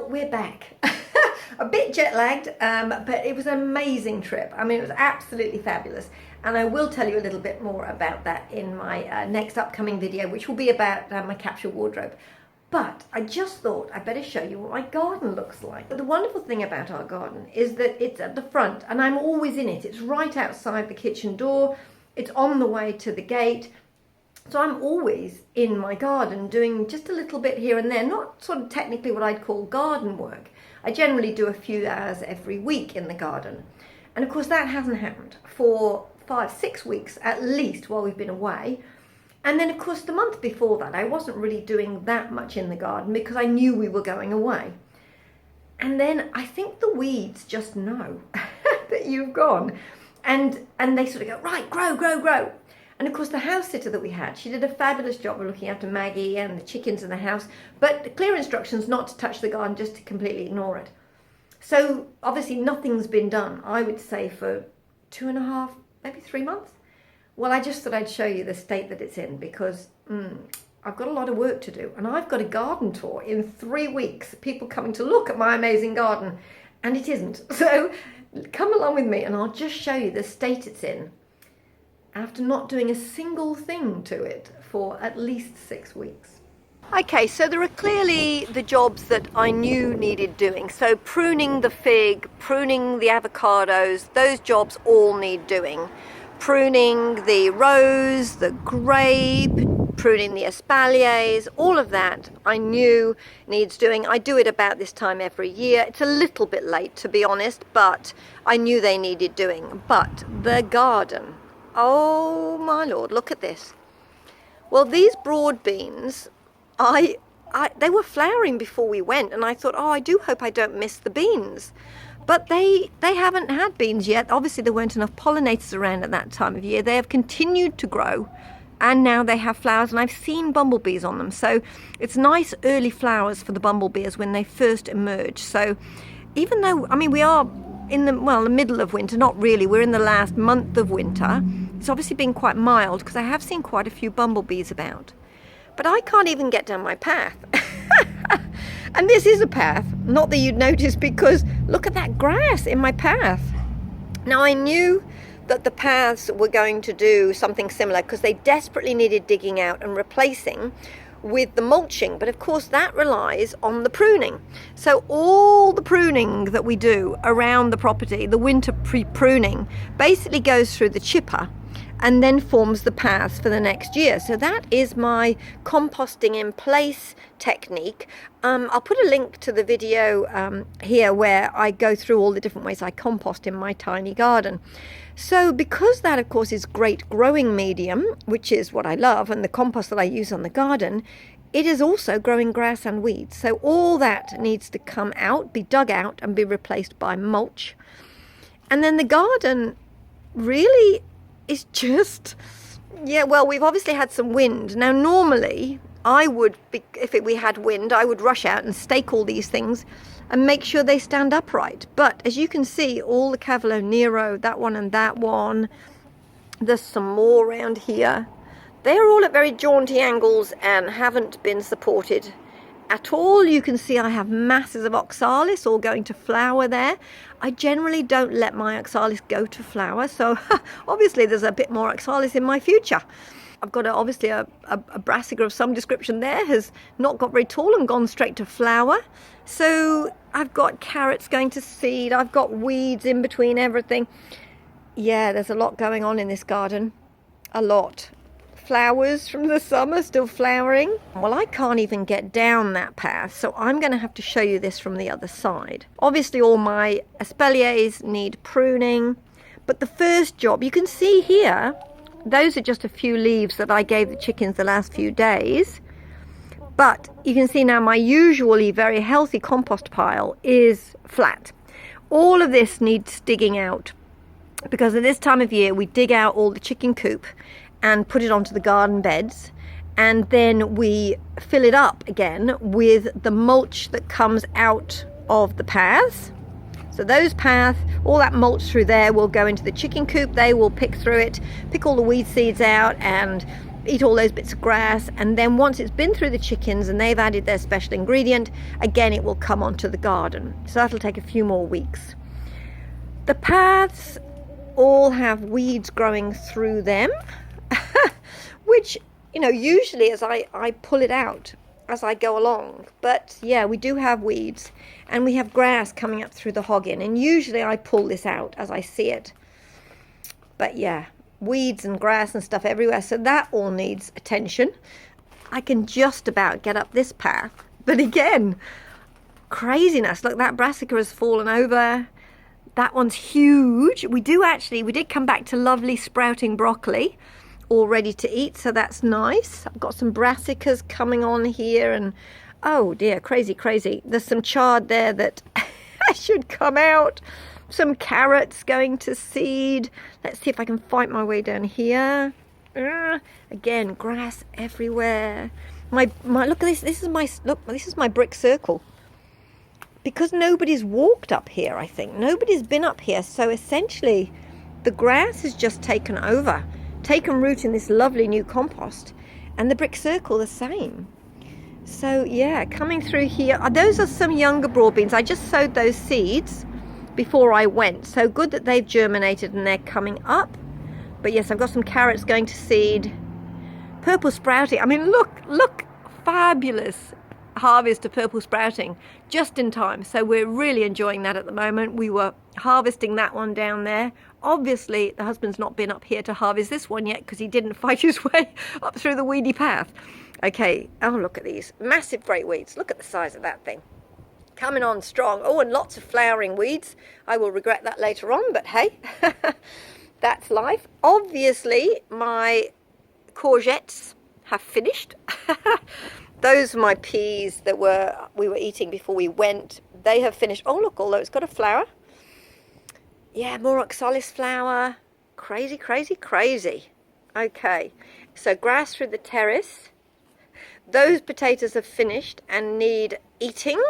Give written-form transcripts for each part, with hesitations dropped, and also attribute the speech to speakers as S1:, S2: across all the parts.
S1: Well, we're back. A bit jet lagged, but it was an amazing trip. I mean, it was absolutely fabulous. And I will tell you a little bit more about that in my next upcoming video, which will be about my capsule wardrobe. But I just thought I'd better show you what my garden looks like. But the wonderful thing about our garden is that it's at the front and I'm always in it. It's right outside the kitchen door. It's on the way to the gate. So I'm always in my garden doing just a little bit here and there, not sort of technically what I'd call garden work. I generally do a few hours every week in the garden. And of course that hasn't happened for 5-6 weeks at least while we've been away. And then of course the month before that I wasn't really doing that much in the garden because I knew we were going away. And then I think the weeds just know that you've gone. And they sort of go, right, grow, grow, grow. And of course the house sitter that we had, she did a fabulous job of looking after Maggie and the chickens in the house, but clear instructions not to touch the garden, just to completely ignore it. So obviously nothing's been done, I would say, for 2.5, maybe 3 months. Well, I just thought I'd show you the state that it's in because I've got a lot of work to do. And I've got a garden tour in 3 weeks, people coming to look at my amazing garden, and it isn't. So come along with me and I'll just show you the state it's in after not doing a single thing to it for at least 6 weeks. Okay, so there are clearly the jobs that I knew needed doing. So pruning the fig, pruning the avocados, those jobs all need doing. Pruning the rose, the grape, pruning the espaliers, all of that I knew needs doing. I do it about this time every year. It's a little bit late, to be honest, but I knew they needed doing. But the garden, oh my Lord, look at this. Well, these broad beans, they were flowering before we went, and I thought, oh, I do hope I don't miss the beans. But they haven't had beans yet. Obviously, there weren't enough pollinators around at that time of year. They have continued to grow, and now they have flowers, and I've seen bumblebees on them. So it's nice early flowers for the bumblebees when they first emerge. So even though, I mean, we are in the middle of winter, not really, we're in the last month of winter. It's obviously been quite mild because I have seen quite a few bumblebees about. But I can't even get down my path. And this is a path, not that you'd notice, because look at that grass in my path. Now I knew that the paths were going to do something similar because they desperately needed digging out and replacing with the mulching, but of course that relies on the pruning. So all the pruning that we do around the property, the winter pre-pruning, basically goes through the chipper and then forms the paths for the next year. So that is my composting in place technique. I'll put a link to the video here where I go through all the different ways I compost in my tiny garden. So because that of course is great growing medium, which is what I love, and the compost that I use on the garden, it is also growing grass and weeds. So all that needs to come out, be dug out and be replaced by mulch. And then the garden really is just, yeah, well, we've obviously had some wind. Now normally I would, if we had wind, I would rush out and stake all these things and make sure they stand upright. But as you can see, all the Cavolo Nero, that one and that one, there's some more around here. They're all at very jaunty angles and haven't been supported at all. You can see I have masses of oxalis all going to flower there. I generally don't let my oxalis go to flower, so obviously there's a bit more oxalis in my future. I've got obviously a brassica of some description there, has not got very tall and gone straight to flower. So I've got carrots going to seed, I've got weeds in between everything. Yeah, there's a lot going on in this garden, a lot. Flowers from the summer still flowering. Well, I can't even get down that path, so I'm going to have to show you this from the other side. Obviously all my espaliers need pruning, but the first job, you can see here, those are just a few leaves that I gave the chickens the last few days. But you can see now my usually very healthy compost pile is flat. All of this needs digging out because at this time of year we dig out all the chicken coop and put it onto the garden beds, and then we fill it up again with the mulch that comes out of the paths. So those paths, all that mulch through there will go into the chicken coop. They will pick through it, pick all the weed seeds out and eat all those bits of grass, and then once it's been through the chickens and they've added their special ingredient, again it will come onto the garden. So that'll take a few more weeks. The paths all have weeds growing through them, which, you know, usually as I pull it out as I go along. But yeah, we do have weeds, and we have grass coming up through the hogging, and usually I pull this out as I see it. But yeah, weeds and grass and stuff everywhere, so that all needs attention. I can just about get up this path, but again, craziness. Look, that brassica has fallen over. That one's huge. We did come back to lovely sprouting broccoli, all ready to eat, so that's nice. I've got some brassicas coming on here, and oh dear, crazy. There's some chard there that should come out. Some carrots going to seed. Let's see if I can fight my way down here. Again, grass everywhere. My look at this. This is my brick circle. Because nobody's walked up here, I think. Nobody's been up here, so essentially the grass has just taken over, taken root in this lovely new compost, and the brick circle the same. So yeah, coming through here, those are some younger broad beans. I just sowed those seeds before I went, so good that they've germinated and they're coming up. But yes, I've got some carrots going to seed. Purple sprouting, I mean, look, fabulous harvest of purple sprouting just in time, so we're really enjoying that at the moment. We were harvesting that one down there. Obviously the husband's not been up here to harvest this one yet because he didn't fight his way up through the weedy path. Okay, oh look at these massive great weeds. Look at the size of that thing, coming on strong. Oh, and lots of flowering weeds. I will regret that later on, but hey, that's life. Obviously my courgettes have finished. Those are my peas that we were eating before we went. They have finished. Oh look, although it's got a flower. Yeah, more oxalis flower. Crazy. Okay, so grass through the terrace. Those potatoes have finished and need eating.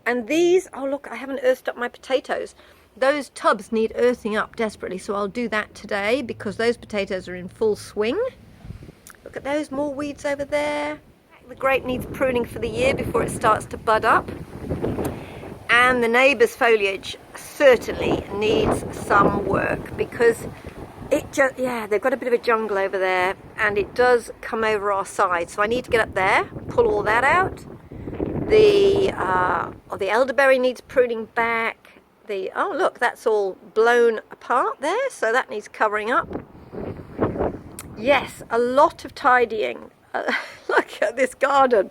S1: And these, oh look, I haven't earthed up my potatoes. Those tubs need earthing up desperately, so I'll do that today because those potatoes are in full swing. Look at those, more weeds over there. The grape needs pruning for the year before it starts to bud up. And the neighbour's foliage certainly needs some work because it just, yeah, they've got a bit of a jungle over there and it does come over our side. So I need to get up there, pull all that out. The elderberry needs pruning back. Oh look, that's all blown apart there, so that needs covering up. Yes, a lot of tidying. Look at this garden.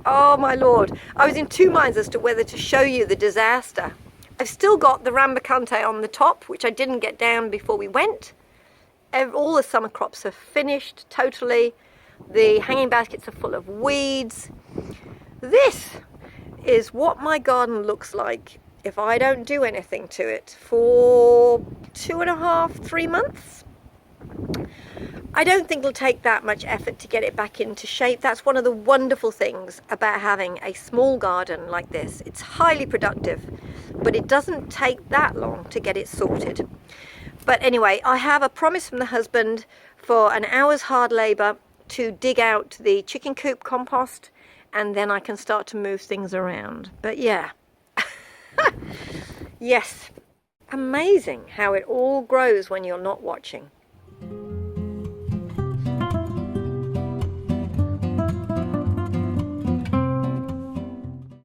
S1: Oh my lord. I was in two minds as to whether to show you the disaster. I've still got the rambacante on the top, which I didn't get down before we went. All the summer crops have finished totally. The hanging baskets are full of weeds. This is what my garden looks like if I don't do anything to it for 2.5, 3 months. I don't think it'll take that much effort to get it back into shape. That's one of the wonderful things about having a small garden like this. It's highly productive, but it doesn't take that long to get it sorted. But anyway, I have a promise from the husband for an hour's hard labour to dig out the chicken coop compost, and then I can start to move things around. But yeah, yes, amazing how it all grows when you're not watching.